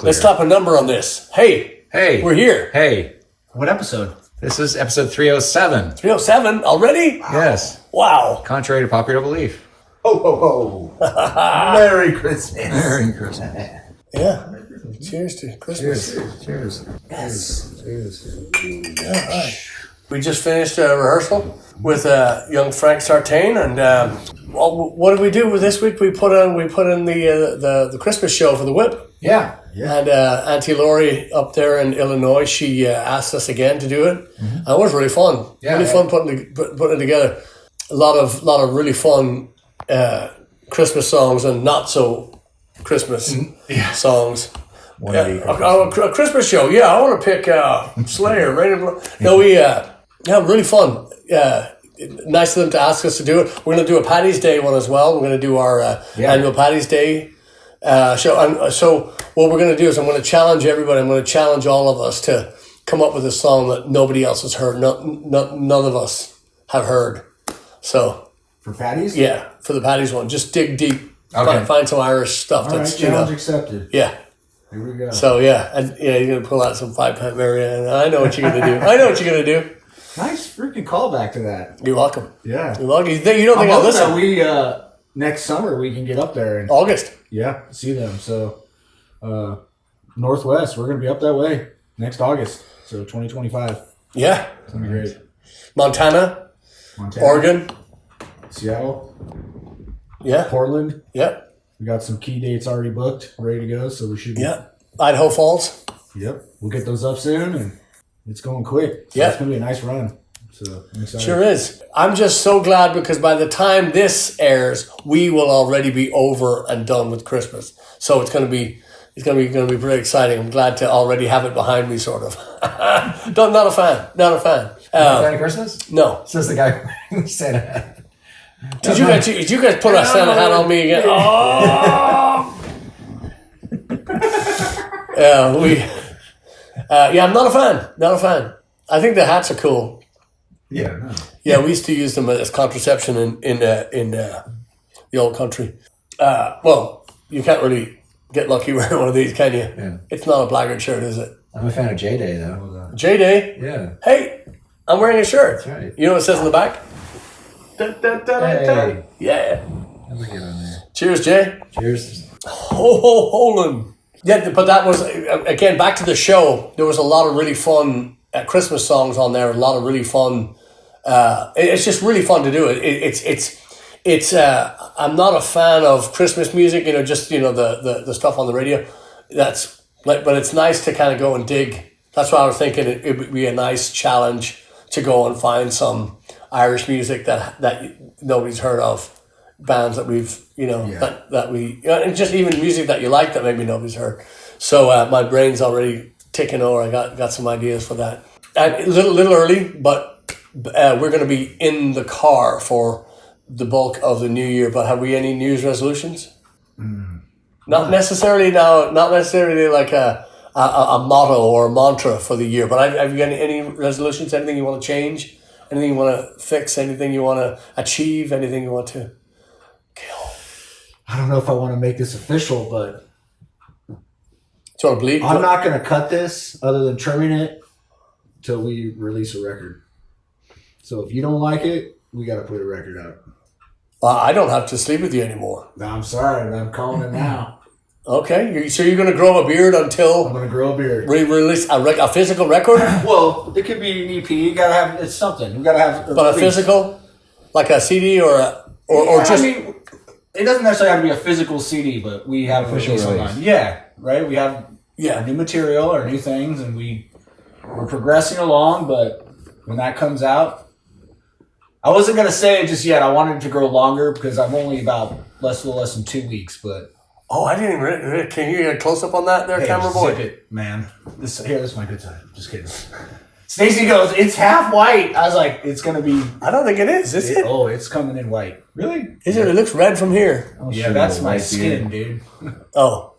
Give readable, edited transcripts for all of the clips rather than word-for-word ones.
Let's slap a number on this. Hey, we're here. Hey. What episode? This is episode 307. 307 already? Yes. Wow. Contrary to popular belief. Ho, ho, ho. Merry Christmas. Merry Christmas. Yeah. Cheers to Christmas. Cheers. Yes. Cheers. All right. We just finished a rehearsal with young Frank Sartain, and what did we do this week? We put in the Christmas show for the Whip. Yeah. And Auntie Lori up there in Illinois, she asked us again to do it. Mm-hmm. And it was really fun. Yeah, fun putting it together. A lot of really fun Christmas songs and not so Christmas songs. A Christmas show. Yeah, I want to pick Slayer. Really fun. Nice of them to ask us to do it. We're going to do a Paddy's Day one as well. We're going to do our annual Paddy's Day show. And so what we're going to do is I'm going to challenge everybody. I'm going to challenge all of us to come up with a song that nobody else has heard. None of us have heard. So for Paddy's? Yeah, for the Paddy's one. Just dig deep. Okay. Find some Irish stuff. All right, challenge accepted. Yeah. Here we go. So you're going to pull out some 5-pound Maria. I know what you're going to do. Nice freaking callback to that. You're welcome. Yeah. You're welcome. You don't think I'll listen? That we next summer we can get up there and August. Yeah, see them. So Northwest, we're gonna be up that way next August. So 2025. Yeah. It's gonna be great. Montana. Oregon. Seattle. Yeah. Portland. Yeah. We got some key dates already booked, ready to go. So we should. Yeah. Idaho Falls. Yep. We'll get those up soon, and it's going quick. So it's gonna be a nice run. So I'm excited. Sure is. I'm just so glad because by the time this airs, we will already be over and done with Christmas. So it's going to be pretty exciting. I'm glad to already have it behind me, sort of. Not a fan. Not a fan of Christmas? No. Says the guy who Santa hat. Did you guys put a Santa hat on me again? Oh! I'm not a fan. Not a fan. I think the hats are cool. Yeah, no. Yeah, we used to use them as contraception in the old country. Well, you can't really get lucky wearing one of these, can you? Yeah. It's not a Blaggard shirt, is it? I'm a fan of J-Day, though. J-Day? Yeah. Hey, I'm wearing a shirt. That's right. You know what it says on the back? Hey. Yeah. Have a good on there. Cheers, Jay. Cheers. Ho, Holland. Yeah, but that was, again, back to the show. There was a lot of really fun Christmas songs on there, a lot of really fun. It's just really fun to do it. It's. I'm not a fan of Christmas music. The stuff on the radio. But it's nice to kind of go and dig. That's why I was thinking it would be a nice challenge to go and find some Irish music that nobody's heard of, bands that we've that we and just even music that you like that maybe nobody's heard. So my brain's already ticking over. I got some ideas for that. A little early, but we're going to be in the car for the bulk of the new year. But have we any New Year's resolutions? Not necessarily like a motto or a mantra for the year. But have you got any resolutions? Anything you want to change? Anything you want to fix? Anything you want to achieve? Anything you want to kill? I don't know if I want to make this official, but do you want to bleed? I'm not going to cut this other than trimming it till we release a record. So if you don't like it, we got to put a record out. I don't have to sleep with you anymore. No, I'm sorry, but I'm calling it now. Okay, so you're going to grow a beard until... I'm going to grow a beard. Release a physical record? Well, it could be an EP. You got to have... It's something. You got to have... But a physical? Like a CD or just... I mean, it doesn't necessarily have to be a physical CD, but we have official release. Yeah, right? We have new material or new things, and we're progressing along, but when that comes out... I wasn't going to say it just yet. I wanted it to grow longer because I'm only about less than 2 weeks, but... Oh, I didn't even... Can you get a close-up on that there, camera boy? Zip it, man. This is my good side. Just kidding. Stacy goes, it's half white. I was like, it's going to be... I don't think it is it? Oh, it's coming in white. Really? Is it? It looks red from here. Oh, yeah, that's my skin, dude. Oh.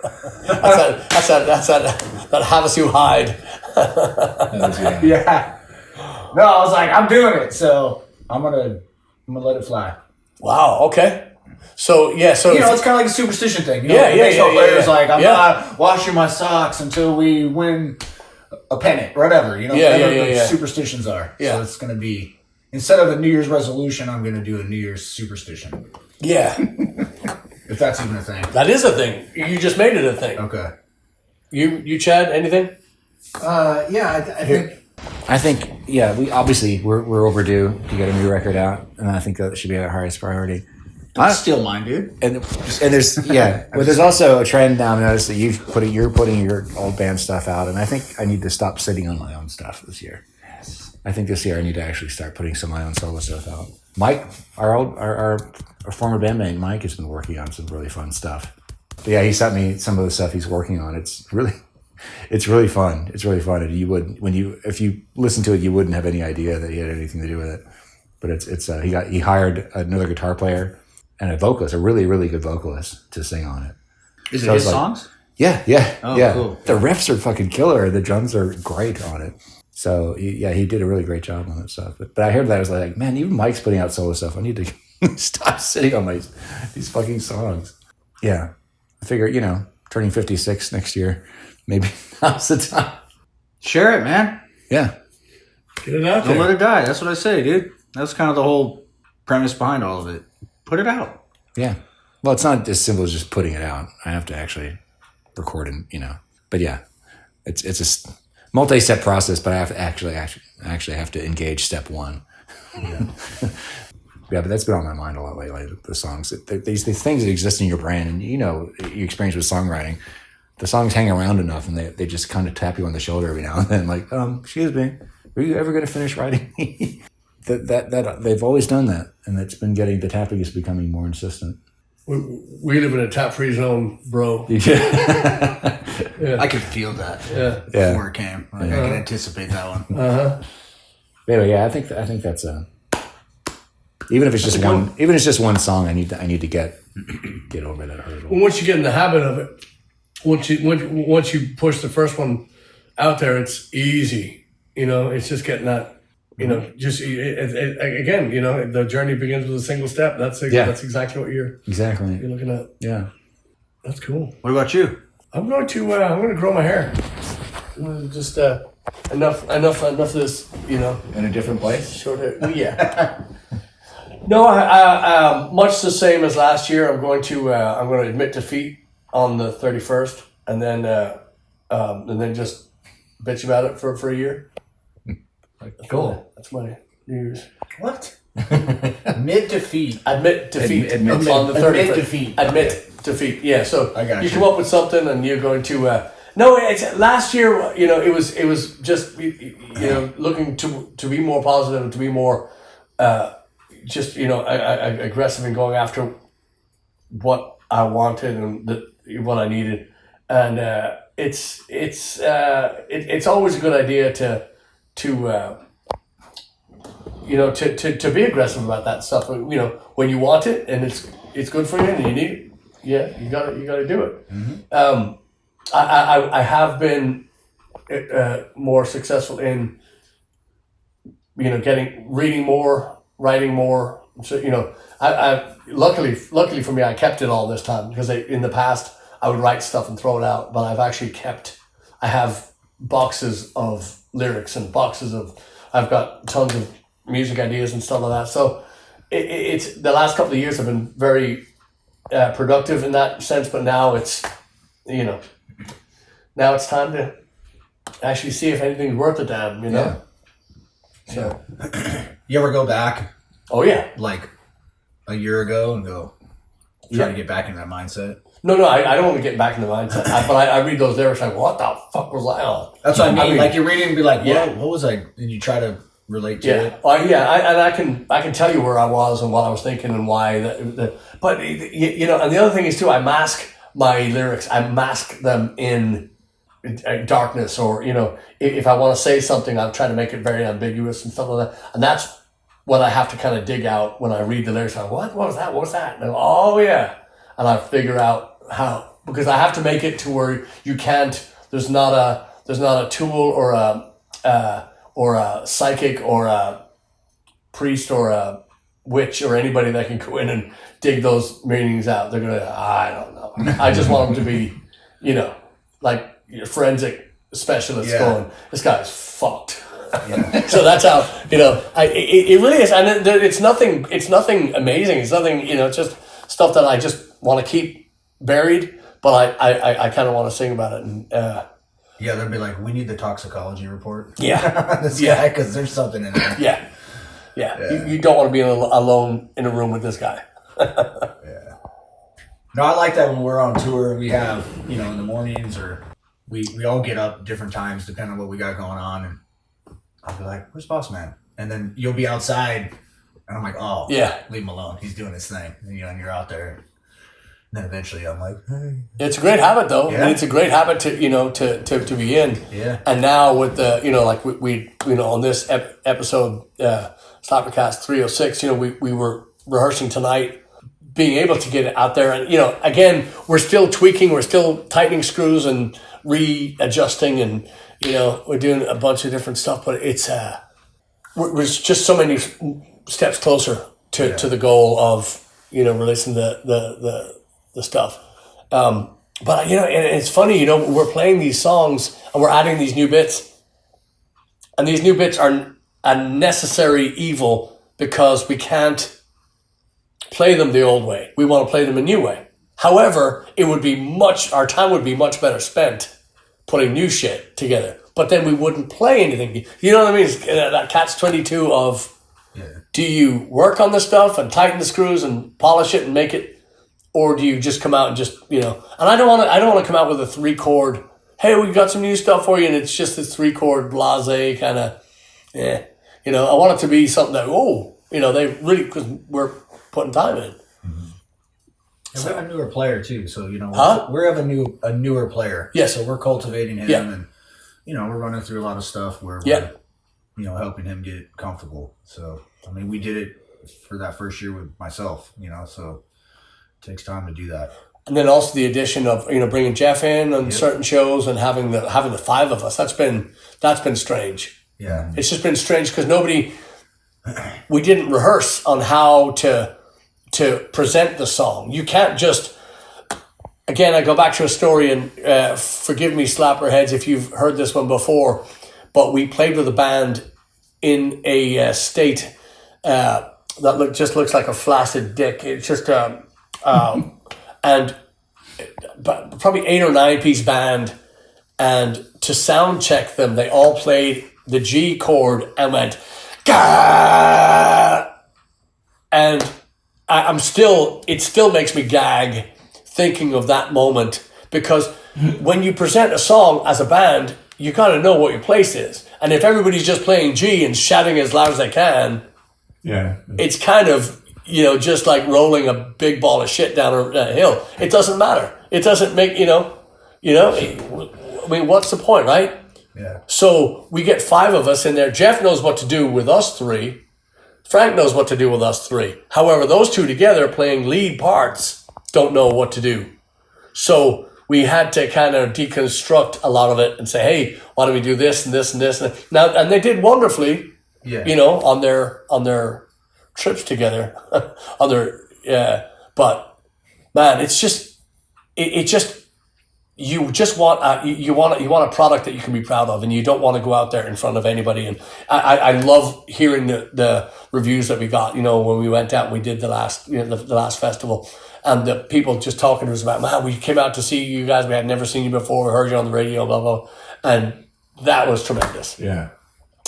That's that Havasu hide. Yeah. No, I was like, I'm doing it, so I'm gonna let it fly. Wow, okay. So it's kind of like a superstition thing. Baseball players like, I'm not washing my socks until we win a pennant, whatever. Superstitions are. Yeah. So it's going to be, instead of a New Year's resolution, I'm going to do a New Year's superstition. Yeah. If that's even a thing. That is a thing. You just made it a thing. Okay. You Chad, anything? I think we're overdue to get a new record out, and I think that should be our highest priority. Don't steal mine, dude. And there's there's also a trend now. I've noticed that you're putting your old band stuff out, and I think I need to stop sitting on my own stuff this year. Yes. I think this year I need to actually start putting some of my own solo stuff out. Mike, our former bandmate Mike, has been working on some really fun stuff. But yeah, he sent me some of the stuff he's working on. It's really fun. It's really fun. And if you listen to it, you wouldn't have any idea that he had anything to do with it. But he hired another guitar player and a vocalist, a really, really good vocalist, to sing on it. Is it his songs? Yeah. Oh, yeah. Cool. The riffs are fucking killer. The drums are great on it. So he did a really great job on that stuff. But I heard that, I was like, man, even Mike's putting out solo stuff. I need to stop sitting on these fucking songs. Yeah. I figure, turning 56 next year, maybe now's the time. Share it, man. Yeah. Get it out there. Don't let it die. That's what I say, dude. That's kind of the whole premise behind all of it. Put it out. Yeah. Well, it's not as simple as just putting it out. I have to actually record and, But yeah, it's a multi-step process, but I have to actually have to engage step one. Yeah. Yeah, but that's been on my mind a lot lately, the songs. These things that exist in your brain, and your experience with songwriting, the songs hang around enough, and they just kind of tap you on the shoulder every now and then, like, excuse me, are you ever going to finish writing? that they've always done that, and the tapping is becoming more insistent. We live in a tap-free zone, bro. Yeah. I could feel that before it came. I can anticipate that one. Anyway, yeah, I think that's even if it's just one song, I need to get over that hurdle. Well, once you get in the habit of it, once you push the first one out there, it's easy. It's just getting that. The journey begins with a single step. That's exactly what you're looking at. Yeah, that's cool. What about you? I'm going to grow my hair. Just enough of this. In a different place. Short hair. Well, yeah. No, I much the same as last year. I'm going to admit defeat on the 31st, and then just bitch about it for a year. Cool. That's my New Year's. What? Admit defeat. Admit defeat. Admit on the 31st. Admit defeat. Admit defeat. Yeah. So I got you. Come up with something, and you're going to. No, it's last year. It was just looking to be more positive and to be more. Aggressive in going after what I wanted and what I needed, and it's always a good idea to be aggressive about that stuff. When you want it and it's good for you and you need it, yeah, you got to do it. Mm-hmm. I have been more successful in reading more. Writing more, so I luckily for me, I kept it all this time, because in the past I would write stuff and throw it out, but I have boxes of lyrics and I've got tons of music ideas and stuff like that. So it's the last couple of years have been very productive in that sense, but now it's time to actually see if anything's worth a damn. Yeah. So. You ever go back? Oh yeah, like a year ago and try to get back in that mindset. No, I don't want to get back in the mindset. But I read those lyrics like, what the fuck was I on? That's what I mean. Like, you're reading and be like, what was I? And you try to relate to it. I can tell you where I was and what I was thinking and why. But and the other thing is too, I mask my lyrics. I mask them in darkness, or if I want to say something, I'm trying to make it very ambiguous and stuff like that. And that's what I have to kind of dig out when I read the lyrics. I'm like, what was that? What was that? And I go, oh yeah, and I figure out how, because I have to make it to where you can't. There's not a tool or a psychic or a priest or a witch or anybody that can go in and dig those meanings out. They're going to, I don't know. I just want them to be, like your forensic specialists going, this guy's fucked. Yeah. So that's how, it really is. And it's nothing amazing. It's nothing, it's just stuff that I just want to keep buried, but I kind of want to sing about it. And, they'd be like, we need the toxicology report. Yeah. This guy, because there's something in there. Yeah. Yeah. You don't want to be alone in a room with this guy. Yeah. No, I like that when we're on tour, we have, in the mornings or we all get up different times depending on what we got going on. And I'll be like, where's Boss Man? And then you'll be outside and I'm like, oh, yeah, leave him alone. He's doing his thing. And, and you're out there. And then eventually I'm like, hey. It's a great habit though. Yeah. And it's a great habit to, to be in. Yeah. And now with the, like we on this episode, SlapperCast 306, we were rehearsing tonight, being able to get it out there. And, again, we're still tweaking, we're still tightening screws and readjusting and, we're doing a bunch of different stuff, but it's, we're just so many steps closer to the goal of, releasing the stuff. But, and it's funny, we're playing these songs and we're adding these new bits, and these new bits are a necessary evil because we can't play them the old way. We want to play them a new way. However, our time would be much better spent putting new shit together. But then we wouldn't play anything. You know what I mean? It's that catch-22 of, do you work on this stuff and tighten the screws and polish it and make it, or do you just come out and just, and I don't want to come out with a 3-chord, hey, we got some new stuff for you, and it's just this 3-chord blase kind of, I want it to be something that, they really, because we're putting time in. Mm-hmm. And we have a newer player too, so we have a newer player. Yes. So we're cultivating him, and we're running through a lot of stuff where we're helping him get comfortable. So I mean, we did it for that first year with myself, so it takes time to do that. And then also the addition of bringing Jeff in on certain shows and having the 5 of us. That's been strange. Yeah, it's just been strange because we didn't rehearse on how to present the song. You can't just, again, I go back to a story, and forgive me, Slapperheads, if you've heard this one before, but we played with a band in a state that just looks like a flaccid dick. It's just, and probably 8 or 9 piece band, and to sound check them, they all played the G chord and went, Gah! And it still makes me gag thinking of that moment, because when you present a song as a band, you got to know what your place is. And if everybody's just playing G and shouting as loud as they can, it's kind of, just like rolling a big ball of shit down a hill. It doesn't matter. It doesn't make, I mean, what's the point, right? Yeah. So we get 5 of us in there. Jeff knows what to do with us 3. Frank knows what to do with us 3. However, those 2 together playing lead parts don't know what to do. So we had to kind of deconstruct a lot of it and say, hey, why don't we do this and this and this? And they did wonderfully, on their trips together. But man, it's just, you just want you want a product that you can be proud of, and you don't want to go out there in front of anybody. And I love hearing the reviews that we got. When we went out and we did the last festival, and the people just talking to us about, man, we came out to see you guys. We had never seen you before. We heard you on the radio, blah blah, and that was tremendous. Yeah.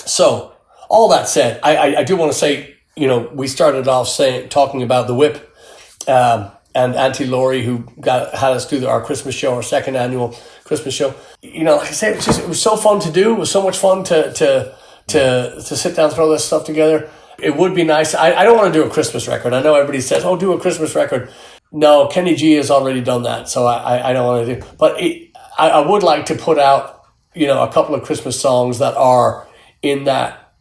So all that said, I do want to say, we started off talking about the whip. And Auntie Laurie, who had us do our Christmas show, our second annual Christmas show. Like I said, it was so fun to do. It was so much fun to sit down and throw this stuff together. It would be nice. I don't want to do a Christmas record. I know everybody says, oh, do a Christmas record. No, Kenny G has already done that, so I don't want to do. But I would like to put out, a couple of Christmas songs that are in that.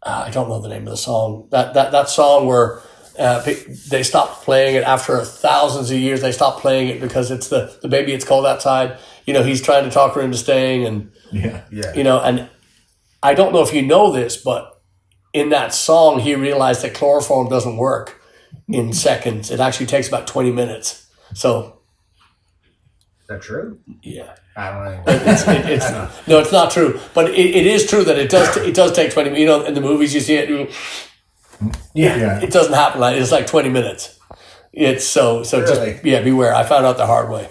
I don't know the name of the song. That song where. They stopped playing it after thousands of years. They stopped playing it because it's the baby. It's cold outside. He's trying to talk her into staying, and and I don't know if you know this, but in that song, he realized that chloroform doesn't work in seconds. It actually takes about 20 minutes. So, Is that true? yeah. I don't know. No, it's not true. But it is true that it does take 20 minutes. You know, in the movies you see it. Yeah. It doesn't happen like it's like 20 minutes. It's so Really? just beware. I found out the hard way.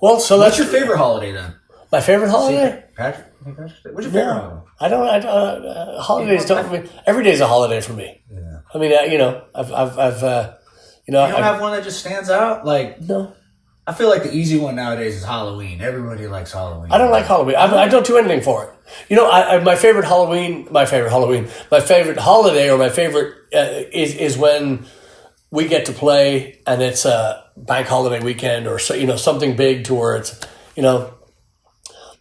Well, so What's your favorite holiday then? my favorite holiday? Patrick? What's your favorite holiday? I don't. Holidays don't. Every day's a holiday for me. Yeah. I mean, I've You don't have one that just stands out? Like, no. I feel like the easy one nowadays is Halloween. Everybody likes Halloween. I don't like Halloween. I don't do anything for it. You know, my favorite holiday, or my favorite is when we get to play and it's a bank holiday weekend or something big to where it's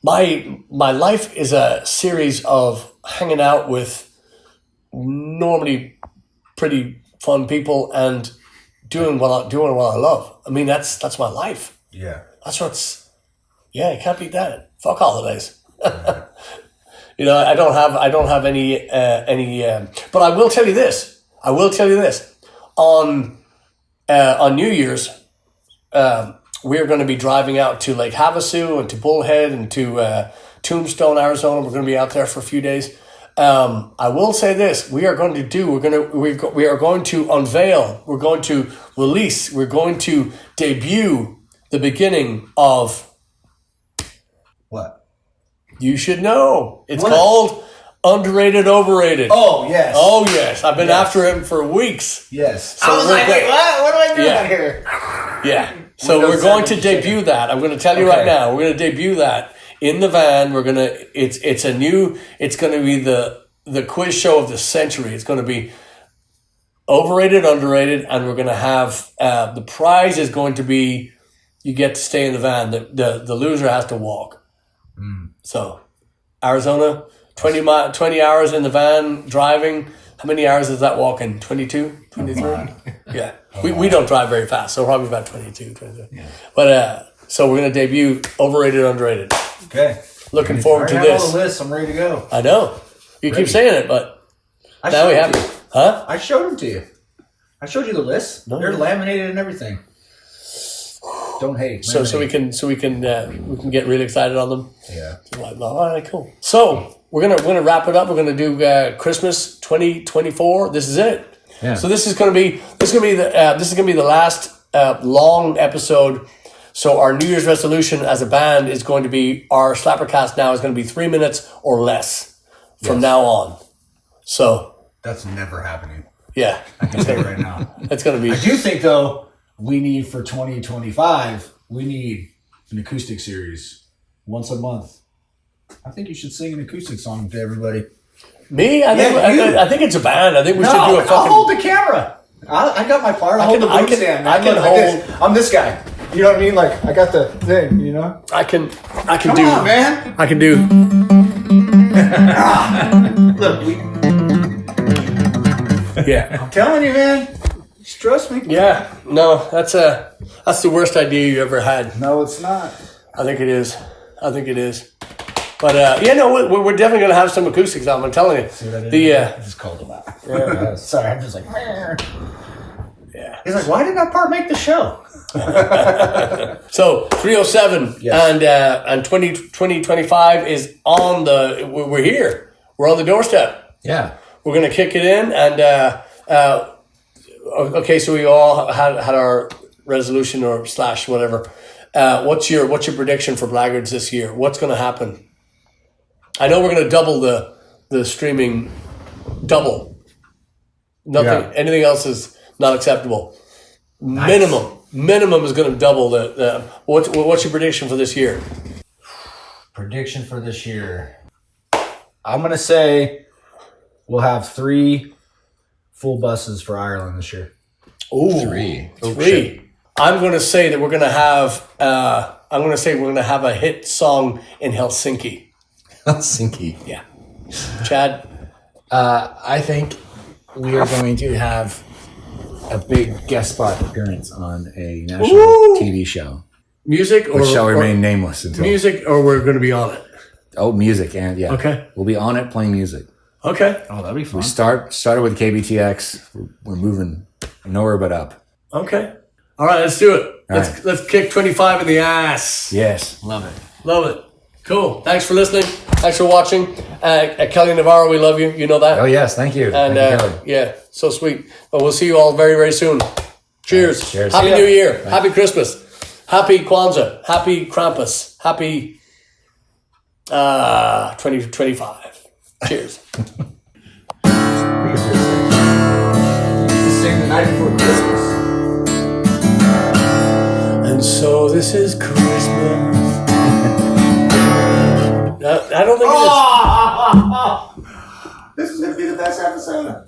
my life is a series of hanging out with normally pretty fun people and doing what I love. I mean, that's my life. Yeah. That's you can't beat that. Fuck holidays. I don't have any, but I will tell you this. On New Year's, we're going to be driving out to Lake Havasu and to Bullhead and to Tombstone, Arizona. We're going to be out there for a few days. I will say this: we are going to unveil, we're going to release, we're going to debut the beginning of what? You should know. It's called Underrated, Overrated. Oh yes. Oh yes. I've been after him for weeks. Yes. So I was like, wait, what am I doing here? Yeah. So we're going to debut that. I'm going to tell you right now. We're going to debut that in the van. We're going to. It's going to be the quiz show of the century. It's going to be overrated, underrated, and we're going to have the prize is going to be you get to stay in the van. The loser has to walk. So Arizona, 20 hours in the van driving. How many hours is that walking? 22, 23? Yeah. We don't drive very fast, so probably about 22, 23. Yeah. But so we're going to debut Overrated, Underrated. Okay. Looking forward to I this. have all the list. I'm ready to go. I know. You keep saying it, but now we have it. Huh? I showed them to you. I showed you the list. No. They're laminated and everything. Don't hate. So we can get really excited on them. Yeah. All right, cool. So we're gonna wrap it up. We're gonna do Christmas 2024. This is it. Yeah. So this is gonna be the last long episode. So our New Year's resolution as a band is going to be our SlapperCast now is going to be 3 minutes or less from now on. So that's never happening. Yeah, I can tell you right now. It's gonna be. I do think though we need for 2025 we need an acoustic series once a month. I think you should sing an acoustic song to everybody. Me? I think it's a band. I think we should do a fucking. I'll hold the camera. I got my part. I'll hold the boom stand. I can hold. Like I'm this guy. You know what I mean? Like I got the thing. You know. I can Come do. On, man. I can do. Look, Yeah. I'm telling you, man. Just trust me. Yeah. No, that's the worst idea you ever had. No, it's not. I think it is. But we're definitely gonna have some acoustics on. I'm telling you. See what I did? I just called him out. Yeah. Sorry, I'm just like. Yeah. He's like, why did that part make the show? So 307 and 2025 is on the. We're here. We're on the doorstep. Yeah. We're gonna kick it in and. Okay, so we all had our resolution or / whatever. What's your prediction for Blaggards this year? What's going to happen? I know we're going to double the streaming. Double. Nothing. Yeah. Anything else is not acceptable. Nice. Minimum is going to double the. What's your prediction for this year? Prediction for this year. I'm going to say we'll have 3 full buses for Ireland this year. Ooh, 3. I'm going to say that we're going to have. I'm going to say we're going to have a hit song in Helsinki. Helsinki. Yeah, Chad. I think we are going to have a big guest spot appearance on a national TV show. Music, which shall remain nameless until music, or we're going to be on it. Oh, music, and yeah, Okay, we'll be on it playing music. Okay. Oh, that'd be fun. We started with KBTX. We're moving nowhere but up. Okay. All right, let's do it. Right. Let's kick 25 in the ass. Yes. Love it. Love it. Cool. Thanks for listening. Thanks for watching. Kelly Navarro, we love you. You know that. Oh, yes. Thank you. And Thank you, Kelly. yeah, so sweet. But we'll see you all very, very soon. Cheers. Cheers. Happy See ya. New Year. Bye. Happy Christmas. Happy Kwanzaa. Happy Krampus. Happy 2025. Cheers. Sing the night before Christmas. And so this is Christmas. I don't think it is. This is going to be the best episode.